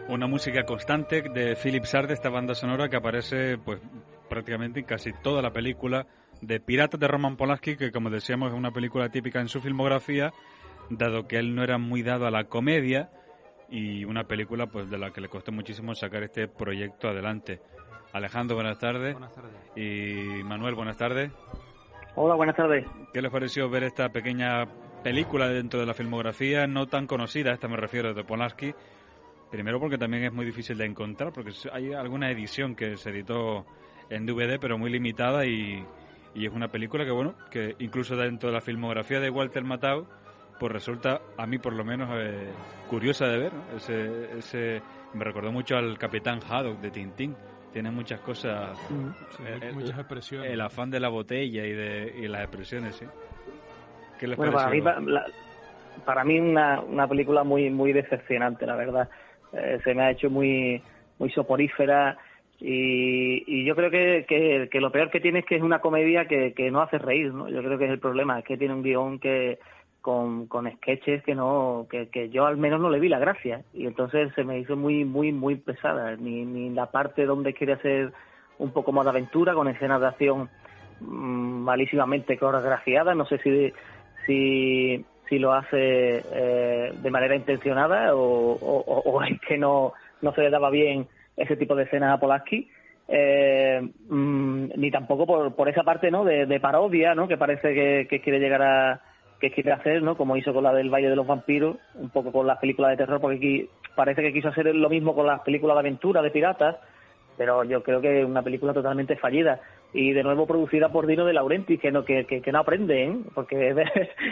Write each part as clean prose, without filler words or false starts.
Una música constante de Philip Sard, esta banda sonora que aparece pues prácticamente en casi toda la película de Piratas de Roman Polanski, que como decíamos es una película típica en su filmografía, dado que él no era muy dado a la comedia, y una película pues de la que le costó muchísimo sacar este proyecto adelante. Alejandro, buenas tardes. Buenas tardes. Y Manuel, buenas tardes. Hola, buenas tardes. ¿Qué les pareció ver esta pequeña película dentro de la filmografía, no tan conocida, esta me refiero, de Polanski? Primero porque también es muy difícil de encontrar, porque hay alguna edición que se editó en DVD, pero muy limitada, y es una película que, bueno, que incluso dentro de la filmografía de Walter Matthau, pues resulta, a mí por lo menos, curiosa de ver, ¿no? Ese me recordó mucho al Capitán Haddock de Tintín. Tiene muchas cosas, sí, muchas expresiones. El afán de la botella y las expresiones, ¿sí? ¿Qué les bueno, pareció? Para mí una película muy decepcionante, la verdad. Se me ha hecho muy soporífera, y yo creo que lo peor que tiene es que es una comedia que no hace reír, ¿no? Yo creo que es el problema, es que tiene un guión que con sketches que yo al menos no le vi la gracia, y entonces se me hizo muy pesada, ni la parte donde quiere hacer un poco más de aventura, con escenas de acción malísimamente coreografiadas. No sé si lo hace de manera intencionada o es que no se le daba bien ese tipo de escenas a Polanski, ni tampoco por esa parte, ¿no?, de parodia, ¿no?, que parece que quiere quiere hacer, ¿no?, como hizo con la del Valle de los Vampiros, un poco con las películas de terror, porque aquí parece que quiso hacer lo mismo con las películas de aventura, de piratas, pero yo creo que es una película totalmente fallida, y de nuevo producida por Dino De Laurentiis, que no aprende, ¿eh?, porque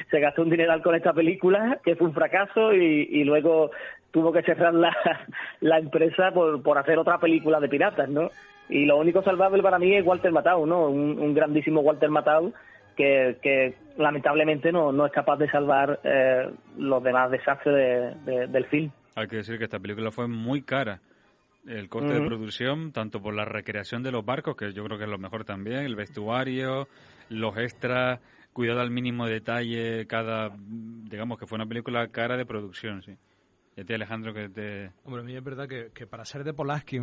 se gastó un dineral con esta película, que fue un fracaso, y luego tuvo que cerrar la empresa por hacer otra película de piratas, ¿no? Y lo único salvable para mí es Walter Matthau, ¿no?, un grandísimo Walter Matthau, que lamentablemente no es capaz de salvar los demás desastres del film. Hay que decir que esta película fue muy cara. El coste de producción, tanto por la recreación de los barcos, que yo creo que es lo mejor también, el vestuario, los extras, cuidado al mínimo detalle, digamos que fue una película cara de producción, sí. Y a ti, Alejandro, que te... Hombre, a mí es verdad que para ser de Polanski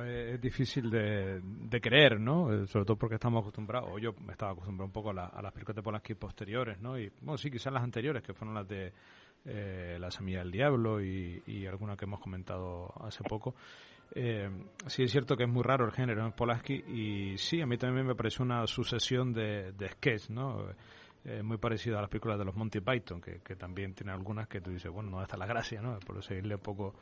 es difícil de creer, ¿no? Sobre todo porque estamos acostumbrados, o yo me estaba acostumbrado un poco a las películas de Polanski posteriores, ¿no? Y, bueno, sí, quizás las anteriores, que fueron las de La Semilla del Diablo y alguna que hemos comentado hace poco. Sí es cierto que es muy raro el género en Polanski, y sí, a mí también me pareció una sucesión de sketch, ¿no? Muy parecido a las películas de los Monty Python, que también tiene algunas que tú dices, bueno, no está la gracia, ¿no? Por seguirle un poco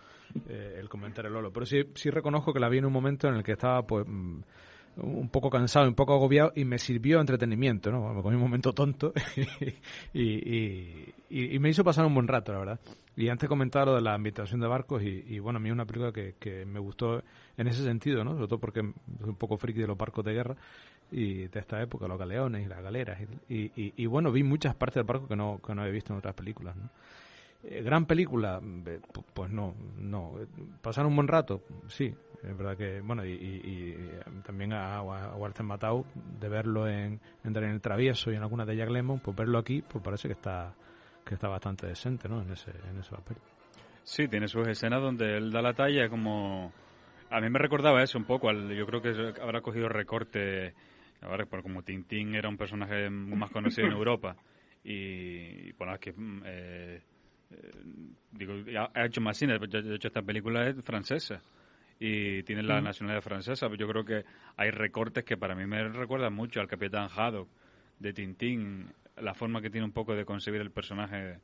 el comentario Lolo. Pero sí reconozco que la vi en un momento en el que estaba, pues, un poco cansado, un poco agobiado, y me sirvió entretenimiento, ¿no? Me comí un momento tonto y me hizo pasar un buen rato, la verdad. Y antes comentaba lo de la ambientación de barcos, y bueno, a mí es una película que me gustó en ese sentido, ¿no? Sobre todo porque soy un poco friki de los barcos de guerra y de esta época, los galeones y las galeras, y bueno, vi muchas partes del barco que no he visto en otras películas, ¿no? Gran película, pues no. Pasar un buen rato, sí. Es verdad que, bueno, y también a Walter Matthau, de verlo en El Travieso y en algunas de Jack Lemmon, pues verlo aquí, pues parece que está bastante decente, ¿no?, en ese papel. Sí, tiene sus escenas donde él da la talla, como... A mí me recordaba eso un poco, yo creo que habrá cogido recorte, ahora, como Tintín era un personaje más conocido en Europa, y bueno, que... ha hecho más cine, de hecho esta película es francesa y tiene la nacionalidad francesa. Yo creo que hay recortes que para mí me recuerdan mucho al Capitán Haddock de Tintín, la forma que tiene un poco de concebir el personaje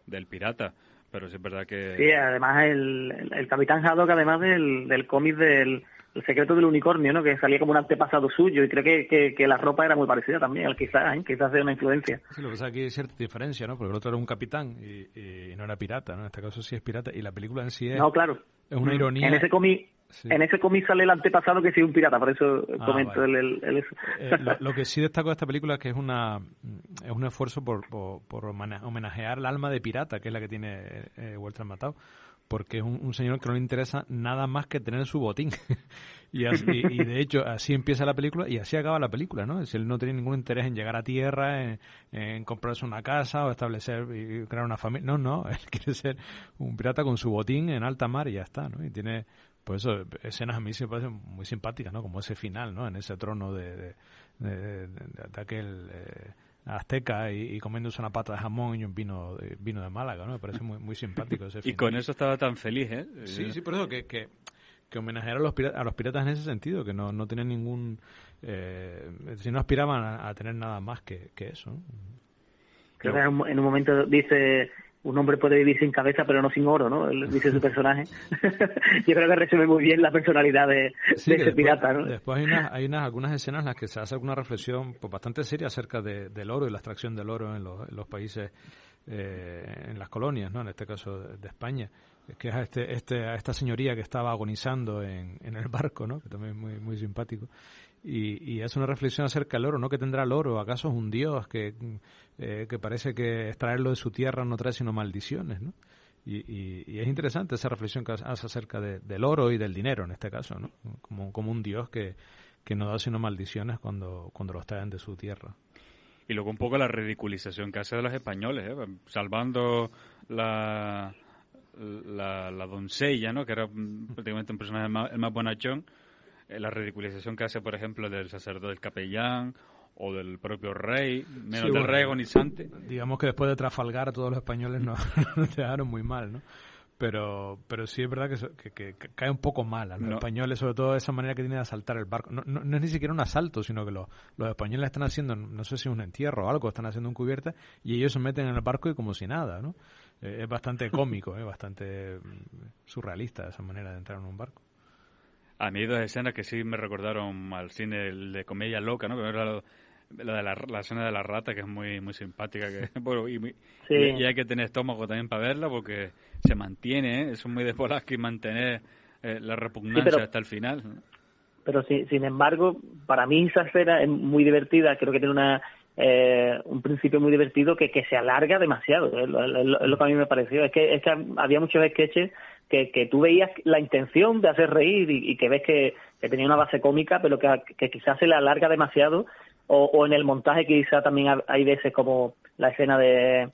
del pirata, pero sí es verdad que... Sí, además el Capitán Haddock, además del cómic del El secreto del unicornio, ¿no?, que salía como un antepasado suyo, y creo que la ropa era muy parecida también, quizás de una influencia. Sí, lo que pasa es que hay cierta diferencia, ¿no?, porque el otro era un capitán y no era pirata, ¿no? En este caso sí es pirata, y la película en sí es... No, claro. Es una ironía. En ese cómic Sí. En ese cómic sale el antepasado que sí es un pirata, por eso comento vale. el eso. Lo que sí destaco de esta película es que es un esfuerzo por homenajear el alma de pirata, que es la que tiene Walter Matthau, porque es un señor que no le interesa nada más que tener su botín. y de hecho así empieza la película y así acaba la película, ¿no? Si él no tiene ningún interés en llegar a tierra, en comprarse una casa o establecer y crear una familia. No, él quiere ser un pirata con su botín en alta mar y ya está, ¿no? Y tiene, pues eso, escenas a mí se me parecen muy simpáticas, ¿no? Como ese final, ¿no? En ese trono de aquel azteca y comiéndose una pata de jamón y un vino de Málaga, ¿no? Me parece muy, muy simpático ese final. Y con eso estaba tan feliz, ¿eh? Sí, por eso que homenajear a los piratas en ese sentido, que no tienen ningún... si no aspiraban a tener nada más que eso, ¿no? Creo que en un momento dice... Un hombre puede vivir sin cabeza, pero no sin oro, ¿no? Dice su personaje. Yo creo que resume muy bien la personalidad de ese pirata, ¿no? Después hay algunas escenas en las que se hace alguna reflexión pues, bastante seria acerca del oro y la extracción del oro en los países, en las colonias, ¿no? En este caso de España. Que es a esta señoría que estaba agonizando en el barco, ¿no? Que también es muy, muy simpático. Y es una reflexión acerca del oro, ¿no? ¿Qué tendrá el oro? ¿Acaso es un dios que parece que extraerlo de su tierra no trae sino maldiciones, ¿no? Y es interesante esa reflexión que hace acerca del oro y del dinero en este caso, ¿no? Como un dios que no da sino maldiciones cuando los traen de su tierra. Y luego un poco la ridiculización que hace de los españoles, salvando la doncella, ¿no? Que era prácticamente un personaje el más bonachón. La ridiculización que hace, por ejemplo, del sacerdote, del capellán o del propio rey, menos del rey agonizante. Digamos que después de Trafalgar a todos los españoles nos dejaron muy mal, ¿no? Pero sí es verdad que cae un poco mal a los españoles, sobre todo esa manera que tienen de asaltar el barco. No es ni siquiera un asalto, sino que los españoles están haciendo, no sé si un entierro o algo, están haciendo un cubierta y ellos se meten en el barco y como si nada, ¿no? Es bastante cómico, bastante surrealista esa manera de entrar en un barco. A mí hay dos escenas que sí me recordaron al cine de comedia loca, ¿no? Que era la escena de la rata, que es muy muy simpática, y hay que tener estómago también para verla, porque se mantiene, ¿eh? Eso es muy de Polanski, mantener la repugnancia hasta el final, ¿no? Pero sin embargo, para mí esa escena es muy divertida, creo que tiene un principio muy divertido que se alarga demasiado, es lo que a mí me pareció. Es que había muchos sketches que tú veías la intención de hacer reír y que ves que tenía una base cómica, pero que quizás se le alarga demasiado, o en el montaje quizás también hay veces como la escena del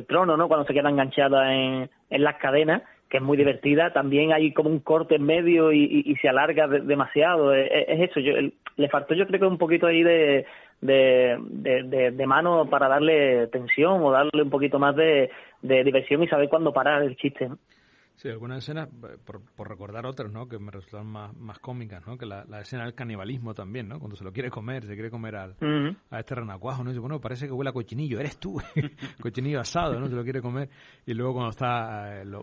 trono, ¿no? Cuando se queda enganchada en las cadenas, que es muy divertida, también hay como un corte en medio y se alarga demasiado. Es eso, le faltó yo creo que un poquito ahí de mano para darle tensión o darle un poquito más de diversión y saber cuándo parar el chiste, ¿no? Sí, algunas escenas, por recordar otras, ¿no? Que me resultan más cómicas, ¿no? Que la escena del canibalismo también, ¿no? Cuando se quiere comer a este renacuajo, ¿no? Y dice, bueno, parece que huele a cochinillo, eres tú, cochinillo asado, ¿no? Se lo quiere comer. Y luego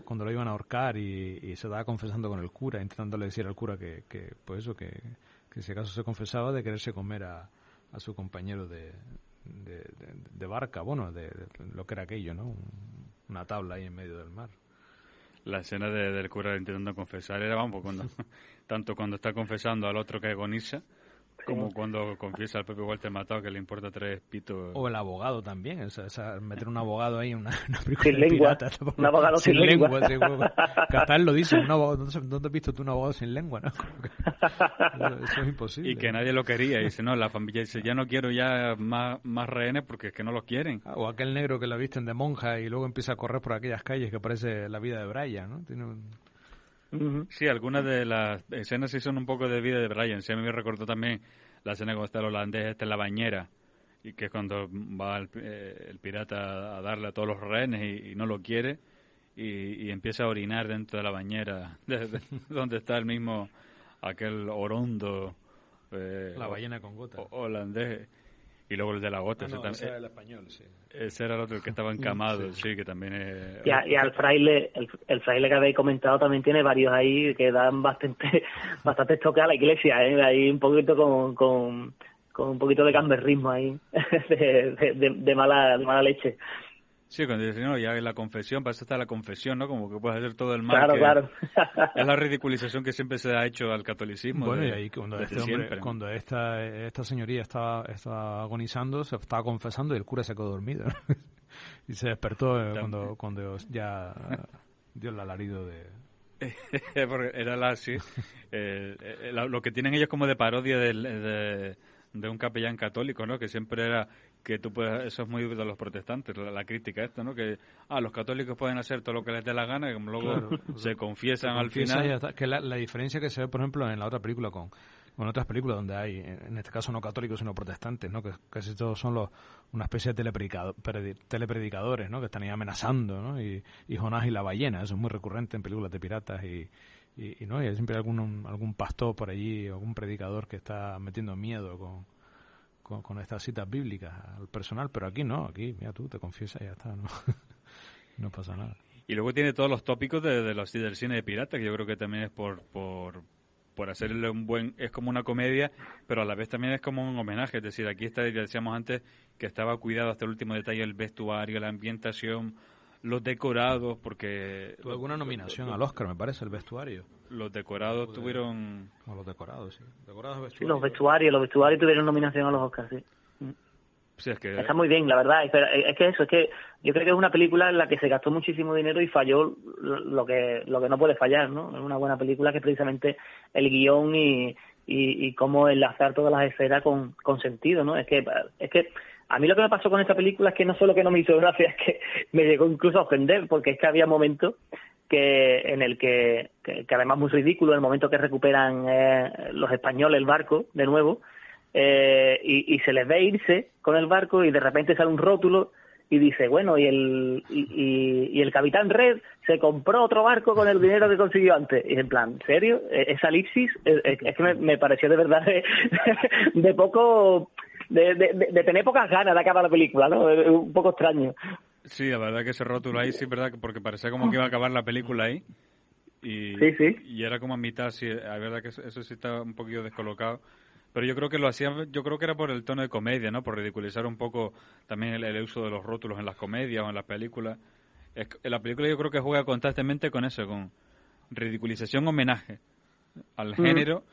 cuando lo iban a ahorcar y se estaba confesando con el cura, intentándole decir al cura que pues eso, que si acaso se confesaba de quererse comer a su compañero de barca, bueno, de lo que era aquello, ¿no? Una tabla ahí en medio del mar. La escena del cura intentando confesar era, tanto cuando está confesando al otro que agoniza, como cuando confiesa al propio Walter Matthau que le importa 3 pitos. O el abogado también, meter un abogado ahí en una película sin de lengua, pirata. Un abogado sin lengua. Que hasta él lo dice, un abogado, ¿dónde has visto tú un abogado sin lengua? ¿No? Eso es imposible. Y que nadie lo quería, y dice, no, la familia dice, ya no quiero ya más rehenes porque es que no los quieren. O aquel negro que la visten de monja y luego empieza a correr por aquellas calles que parece la vida de Brian, ¿no? Tiene Sí, algunas de las escenas sí son un poco de vida de Brian. Sí, a mí me recordó también la escena cuando está el holandés en la bañera, y que es cuando va el pirata a darle a todos los rehenes y no lo quiere, y empieza a orinar dentro de la bañera donde está el mismo aquel orondo la ballena con gota holandés. Y luego el de la gota. Ese era el español, sí. Ese era el otro, el que estaba encamado, sí, que también es... Y al fraile, el fraile que habéis comentado también tiene varios ahí que dan bastante toque a la iglesia, ¿eh? Ahí un poquito con un poquito de gamberrismo ahí, de mala leche. Sí, cuando dicen, no, ya en la confesión, para eso está la confesión, ¿no? Como que puedes hacer todo el mal. Claro. Es la ridiculización que siempre se ha hecho al catolicismo. Bueno, y ahí cuando cuando esta señoría estaba agonizando, se estaba confesando y el cura se quedó dormido, ¿no? Y se despertó cuando ya dio el alarido de... Porque era lo que tienen ellos como de parodia de un capellán católico, ¿no? Que siempre era que tú puedes, eso es muy de los protestantes, la crítica esta, ¿no? Que los católicos pueden hacer todo lo que les dé la gana y como luego se confiesan al final. Que la diferencia que se ve, por ejemplo, en la otra película con otras películas donde hay, en este caso no católicos sino protestantes, ¿no? Que casi todos son una especie de telepredicadores, ¿no? Que están ahí amenazando, ¿no? Y Jonás y la ballena, eso es muy recurrente en películas de piratas y no, y hay siempre algún pastor por allí, algún predicador que está metiendo miedo con estas citas bíblicas al personal, pero aquí no, aquí, mira tú, te confiesas y ya está, no pasa nada. Y luego tiene todos los tópicos del cine de pirata, que yo creo que también es por hacerle es como una comedia, pero a la vez también es como un homenaje, es decir, aquí está, ya decíamos antes, que estaba cuidado hasta el último detalle el vestuario, la ambientación, los decorados, porque... Tuvo alguna nominación al Oscar, me parece, el vestuario. Los decorados tuvieron... O los decorados, sí. Decorados, sí, los vestuarios tuvieron nominación a los Oscars, sí. Sí, es que... Está muy bien, la verdad. Es que yo creo que es una película en la que se gastó muchísimo dinero y falló lo que no puede fallar, ¿no? Es una buena película que precisamente el guión y cómo enlazar todas las escenas con sentido, ¿no? Es que a mí lo que me pasó con esta película es que no solo que no me hizo gracia, es que me llegó incluso a ofender, porque es que había momentos en el que además muy ridículo, en el momento que recuperan los españoles el barco de nuevo, y se les ve irse con el barco y de repente sale un rótulo y dice, bueno, y el Capitán Red se compró otro barco con el dinero que consiguió antes. Y en plan, ¿serio? Esa elipsis es que me pareció de verdad de poco... De tener pocas ganas de acabar la película, ¿no? Es un poco extraño. Sí, la verdad que ese rótulo ahí, sí, verdad, porque parecía como que iba a acabar la película ahí. Y era como a mitad, sí, la verdad que eso sí estaba un poquito descolocado. Pero yo creo que lo hacían, yo creo que era por el tono de comedia, ¿no? Por ridiculizar un poco también el uso de los rótulos en las comedias o en las películas. En la película yo creo que juega constantemente con eso, con ridiculización, homenaje al género,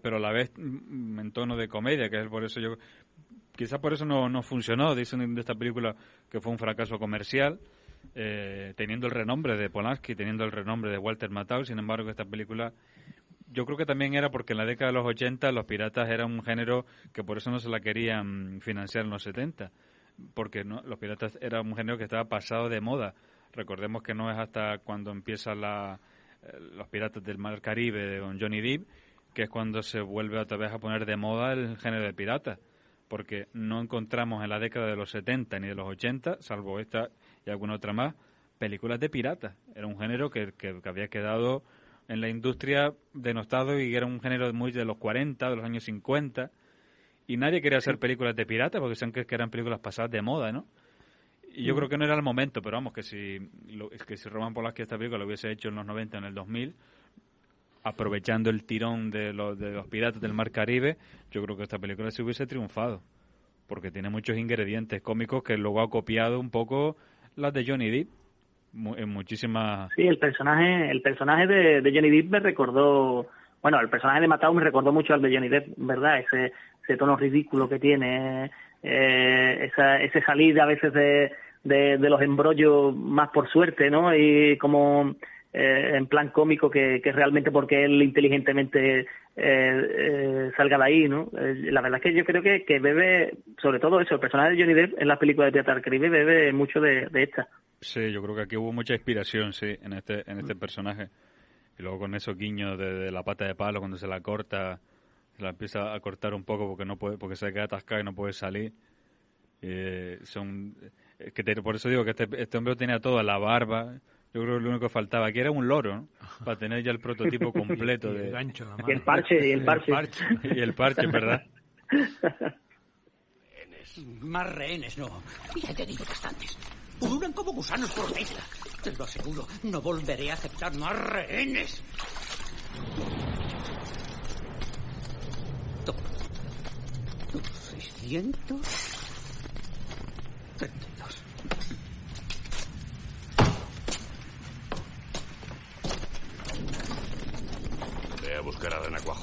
pero a la vez en tono de comedia, que es por eso quizás por eso no funcionó. Dicen de esta película que fue un fracaso comercial, teniendo el renombre de Polanski, teniendo el renombre de Walter Matthau. Sin embargo, esta película yo creo que también era porque en la década de los 80 los piratas eran un género que por eso no se la querían financiar en los 70, porque los piratas era un género que estaba pasado de moda. Recordemos que no es hasta cuando empieza los piratas del Mar Caribe con Johnny Depp, que es cuando se vuelve otra vez a poner de moda el género de piratas, porque no encontramos en la década de los 70 ni de los 80, salvo esta y alguna otra más, películas de piratas. Era un género que había quedado en la industria denostado y era un género muy de los 40, de los años 50, y nadie quería hacer películas de piratas porque decían que eran películas pasadas de moda, ¿no? Y yo creo que no era el momento, pero vamos, que si Roman Polanski esta película lo hubiese hecho en los 90 o en el 2000, aprovechando el tirón de los piratas del Mar Caribe, yo creo que esta película se hubiese triunfado, porque tiene muchos ingredientes cómicos que luego ha copiado un poco las de Johnny Depp en muchísimas... Sí, el personaje de Johnny Depp me recordó... Bueno, el personaje de Matthau me recordó mucho al de Johnny Depp, ¿verdad? Ese tono ridículo que tiene, ese salir a veces de los embrollos más por suerte, ¿no? Y como en plan cómico que realmente porque él inteligentemente salga de ahí, ¿no? La verdad es que yo creo que bebe, sobre todo eso, el personaje de Johnny Depp en las películas de Piratas del Caribe bebe mucho de esta. Sí, yo creo que aquí hubo mucha inspiración, sí, en este personaje. Y luego con esos guiños de la pata de palo, cuando se la corta, se la empieza a cortar un poco porque se queda atascada y no puede salir. Por eso digo que este hombre tenía toda la barba. Yo creo que lo único que faltaba aquí era un loro, ¿no? Para tener ya el prototipo completo de... gancho en la mano. Y el parche. Y el parche, ¿verdad? Más rehenes, no. Ya he tenido bastantes. Pululan como gusanos por la isla. Te lo aseguro, no volveré a aceptar más rehenes. Toma. 632.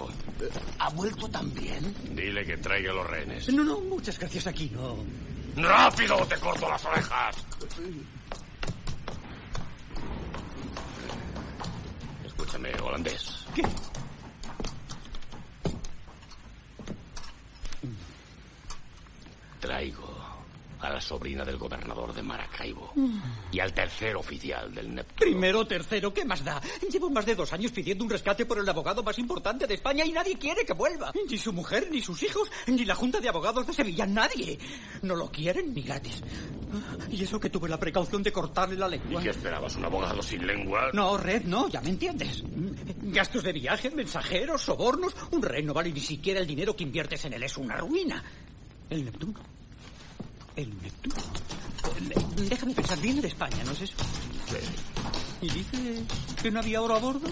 trabajo. ¿Ha vuelto también? Dile que traiga los rehenes. No, muchas gracias, aquí no. ¡Rápido o te corto las orejas! Escúchame, holandés. ¿Qué? Traigo a la sobrina del gobernador de Maracaibo y al tercer oficial del Neptuno. Primero, tercero, ¿qué más da? Llevo más de 2 años pidiendo un rescate por el abogado más importante de España y nadie quiere que vuelva. Ni su mujer, ni sus hijos, ni la Junta de Abogados de Sevilla, nadie. No lo quieren ni gratis. Y eso que tuve la precaución de cortarle la lengua. ¿Y qué esperabas, un abogado sin lengua? No, Red, no, ya me entiendes. Gastos de viaje, mensajeros, sobornos. Un rey no vale ni siquiera el dinero que inviertes en él, es una ruina. El Neptuno. El Neptuno. Déjame pensar, viene de España, ¿no es eso? Sí. ¿Y dice que no había oro a bordo?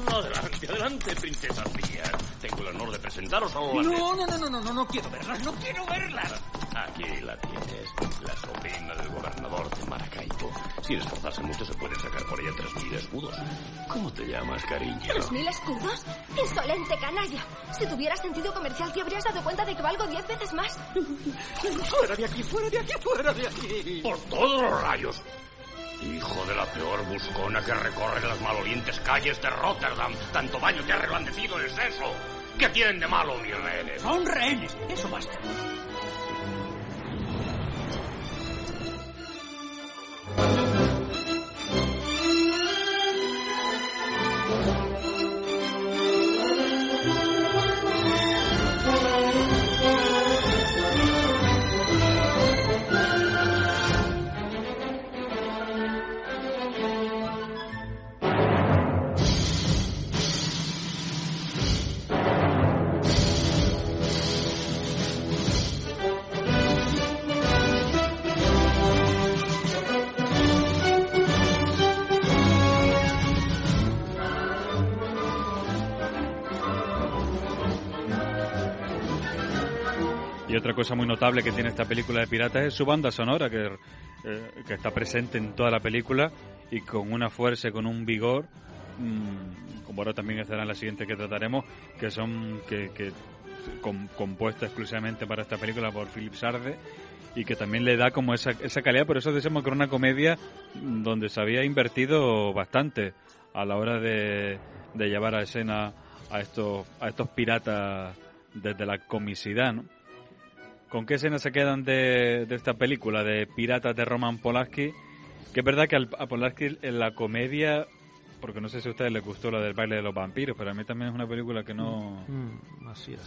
Adelante, adelante, princesa mía. Tengo el honor de presentaros a holandés. No quiero verlas, no quiero verlas. Aquí la tienes, la sobrina del gobernador de Maracaibo. Sin esforzarse mucho se pueden sacar por ella 3000 escudos. ¿Cómo te llamas, cariño? ¿3000 escudos? ¡Insolente canalla! Si tuvieras sentido comercial te habrías dado cuenta de que valgo 10 veces más. ¡Fuera de aquí, fuera de aquí, fuera de aquí! ¡Por todos los rayos! Hijo de la peor buscona que recorre las malolientes calles de Rotterdam. Tanto daño te ha reblandecido el seso. ¿Qué tienen de malo mis rehenes? Son rehenes, eso basta. Y otra cosa muy notable que tiene esta película de piratas es su banda sonora, que está presente en toda la película y con una fuerza y con un vigor, como ahora también estará en la siguiente que trataremos, que son compuestas exclusivamente para esta película por Philip Sarde, y que también le da como esa calidad. Por eso decimos que era una comedia donde se había invertido bastante a la hora de llevar a escena a estos piratas desde la comicidad, ¿no? ¿Con qué escenas se quedan de esta película de Piratas de Roman Polanski? Que es verdad que a Polanski en la comedia, porque no sé si a ustedes les gustó la del baile de los vampiros, pero a mí también es una película que no... Así.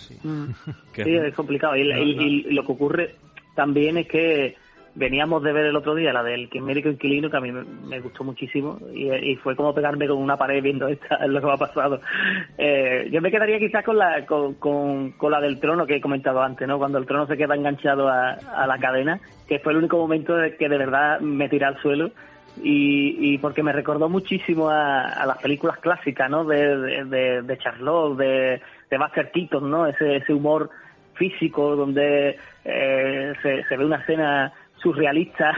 Que sí, es complicado. Y lo que ocurre también es que veníamos de ver el otro día la del Quimérico Inquilino, que a mí me gustó muchísimo, y fue como pegarme con una pared viendo esta, es lo que me ha pasado. Yo me quedaría quizás con la del trono que he comentado antes, ¿no? Cuando el trono se queda enganchado a la cadena, que fue el único momento de que de verdad me tiré al suelo, y porque me recordó muchísimo a las películas clásicas, ¿no? De Charlotte, de Buster Keaton, ¿no? Ese humor físico donde se ve una escena surrealista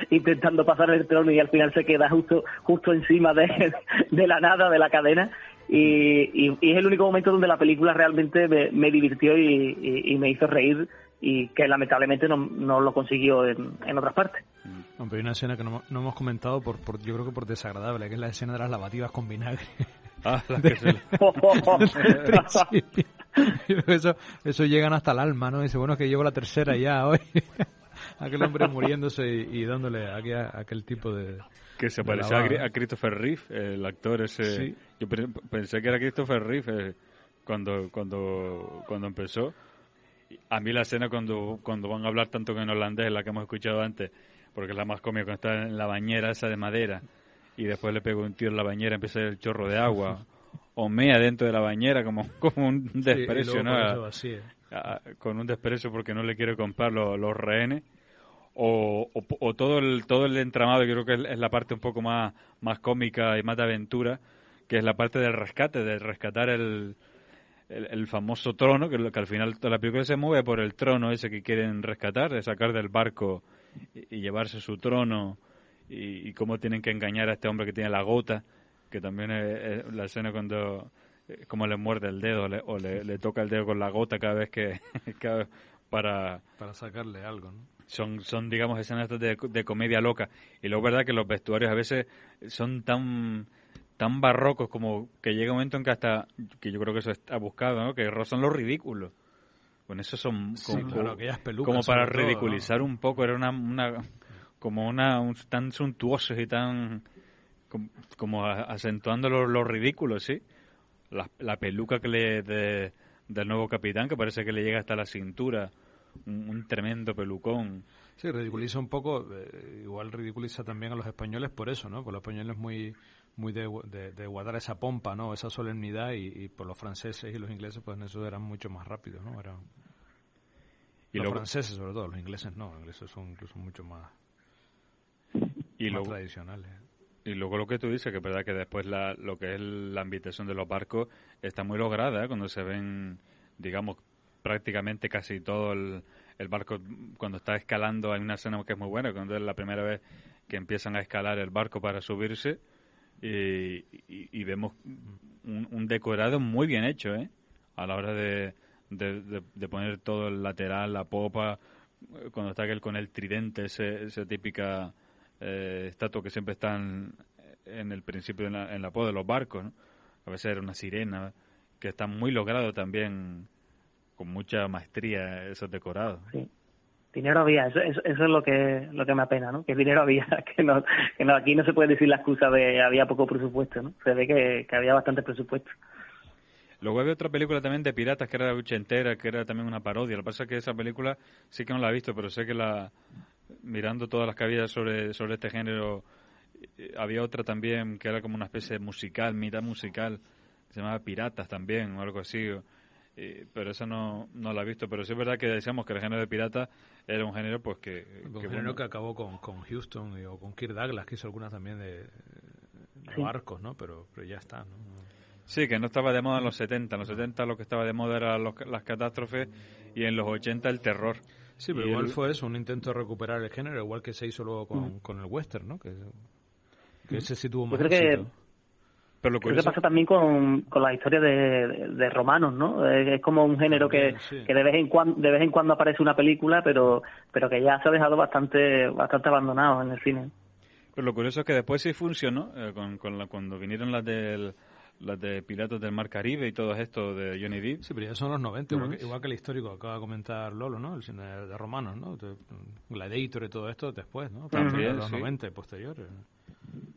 intentando pasar el trono y al final se queda justo encima de la nada, de la cadena, y es el único momento donde la película realmente me divirtió y me hizo reír, y que lamentablemente no lo consiguió en otras partes. Hombre, hay una escena que no hemos comentado yo creo que por desagradable, que es la escena de las lavativas con vinagre. Eso llegan hasta el alma, ¿no? Dice, bueno, es que llevo la tercera ya hoy. Aquel hombre muriéndose y dándole a aquel tipo de... Que se parecía a Christopher Reeve, el actor ese. Sí. Yo pensé que era Christopher Reeve cuando empezó. A mí la escena cuando van a hablar tanto que en holandés, la que hemos escuchado antes, porque es la más cómica, cuando está en la bañera esa de madera y después le pega un tiro en la bañera, empieza el chorro de agua o mea dentro de la bañera como un desprecio, ¿no? Con un desprecio porque no le quiere comprar los rehenes, o todo el entramado. Yo creo que es la parte un poco más cómica y más de aventura, que es la parte del rescate, de rescatar el famoso trono, que al final toda la película se mueve por el trono ese que quieren rescatar, de sacar del barco y llevarse su trono, y cómo tienen que engañar a este hombre que tiene la gota, que también es la escena cuando como le muerde el dedo o le toca el dedo con la gota cada vez que para sacarle algo, ¿no? Son digamos escenas de comedia loca. Y luego verdad que los vestuarios a veces son tan barrocos como que llega un momento en que hasta, que yo creo que eso está buscado, ¿no? Que rozan los ridículos. Bueno, eso son aquellas pelucas, como para todo, ridiculizar, ¿no? Un poco, era tan suntuosos y tan como acentuando los ridículos, ¿sí? La peluca del nuevo capitán, que parece que le llega hasta la cintura, un tremendo pelucón. Sí, ridiculiza un poco, igual ridiculiza también a los españoles por eso, ¿no? Por los españoles muy de guardar esa pompa, ¿no? Esa solemnidad, y por los franceses y los ingleses, pues en eso eran mucho más rápidos, ¿no? Los franceses sobre todo, los ingleses no, los ingleses son incluso mucho más tradicionales. Y luego lo que tú dices, que es verdad que después lo que es la ambientación de los barcos está muy lograda, ¿eh? Cuando se ven, digamos, prácticamente casi todo el barco, cuando está escalando, hay una escena que es muy buena, cuando es la primera vez que empiezan a escalar el barco para subirse, y vemos un decorado muy bien hecho, ¿eh? A la hora de poner todo el lateral, la popa, cuando está aquel con el tridente, esa típica estatua que siempre está en el principio, en la popa de los barcos, ¿no? A veces era una sirena, que está muy logrado también, con mucha maestría, esos decorados. Sí. Dinero había, eso es lo que me apena, ¿no? Que dinero había, que no, aquí no se puede decir la excusa de había poco presupuesto, ¿no? Se ve que había bastante presupuesto. Luego había otra película también de piratas que era ochentera, que era también una parodia. Lo que pasa es que esa película sí que no la he visto, pero sé que mirando todas las que había sobre este género, había otra también que era como una especie de musical, mitad musical, se llamaba Piratas también, o algo así. Pero esa no la he visto, pero sí es verdad que decíamos que el género de pirata era un género pues que acabó con Houston o con Kirk Douglas, que hizo algunas también de barcos, ¿no? Pero ya está, ¿no? Sí, que no estaba de moda en los 70. En los 70 lo que estaba de moda eran las catástrofes, y en los 80 el terror. Sí, pero igual fue eso, un intento de recuperar el género, igual que se hizo luego con el western, ¿no? Que ese sí tuvo más éxito. Creo que pasa también con las historias de romanos, ¿no? Es como un género que de vez en cuando aparece una película, pero que ya se ha dejado bastante abandonado en el cine. Pero lo curioso es que después sí funcionó, cuando vinieron las de Piratas del Mar Caribe y todo esto de Johnny Depp. Sí, pero ya son los 90, igual que el histórico que acaba de comentar Lolo, ¿no? El cine de romanos, ¿no? Gladiator y todo esto después, ¿no? También, los 90 y posteriores.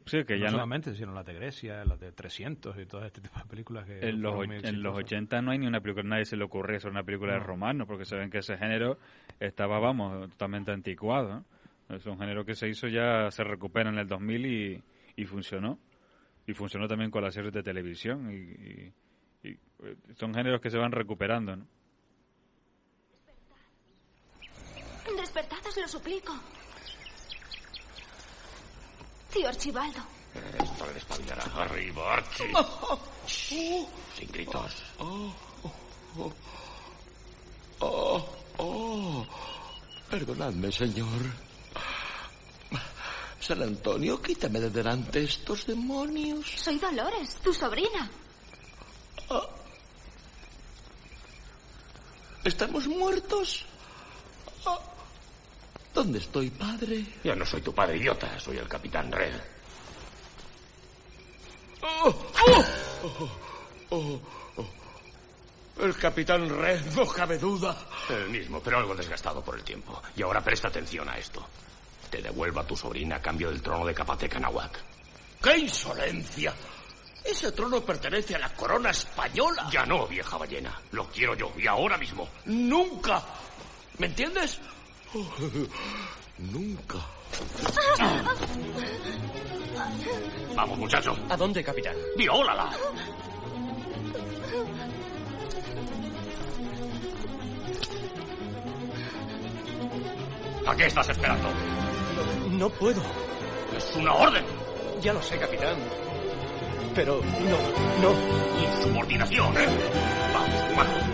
Sí, que no ya solamente, sino las de Grecia, las de 300 y todo este tipo de películas que en los 80 no hay ni una película, nadie se le ocurría hacer una película de romanos, porque se ven que ese género estaba, totalmente anticuado, ¿no? Es un género que se hizo, ya se recupera en el 2000 y funcionó. Y funcionó también con las series de televisión, y son géneros que se van recuperando, ¿no? Despertad, os lo suplico. Tío Archibaldo. Esto le despabilará. Arriba, Archie. Sin gritos. Perdonadme, señor. San Antonio, quítame de delante estos demonios. Soy Dolores, tu sobrina. ¿Estamos muertos? ¿Dónde estoy, padre? Yo no soy tu padre, idiota. Soy el Capitán Red. El Capitán Red, no cabe duda. El mismo, pero algo desgastado por el tiempo. Y ahora presta atención a esto. Te devuelvo a tu sobrina a cambio del trono de Capateca Nahuac. ¡Qué insolencia! Ese trono pertenece a la corona española. Ya no, vieja ballena. Lo quiero yo, y ahora mismo. ¡Nunca! ¿Me entiendes? Nunca. Vamos, muchacho. ¿A dónde, capitán? ¡Viólala! ¿A qué estás esperando? No puedo. Es una orden. Ya lo sé, capitán. Pero no. Insubordinación, ¿eh? Vamos, humano.